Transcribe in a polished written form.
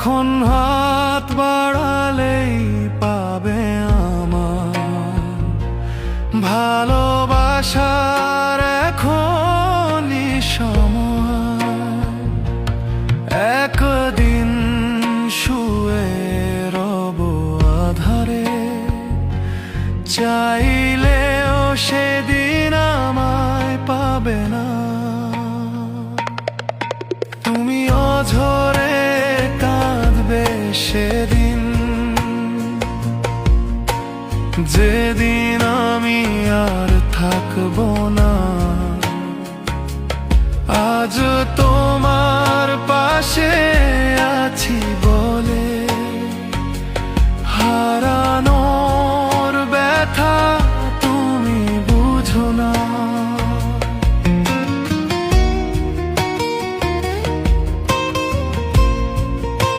এখন হাত বাড়ালেই পাবে আমার ভালোবাসার এখনই সময়। একদিন শুয়ে রব আধারে, চাইলেও সেদিন আমায় পাবে না। তুমি অঝরে কাঁদবে সেদিন, যেদিন আমি আর থাকবো না। আজ তোমার পাশে আছি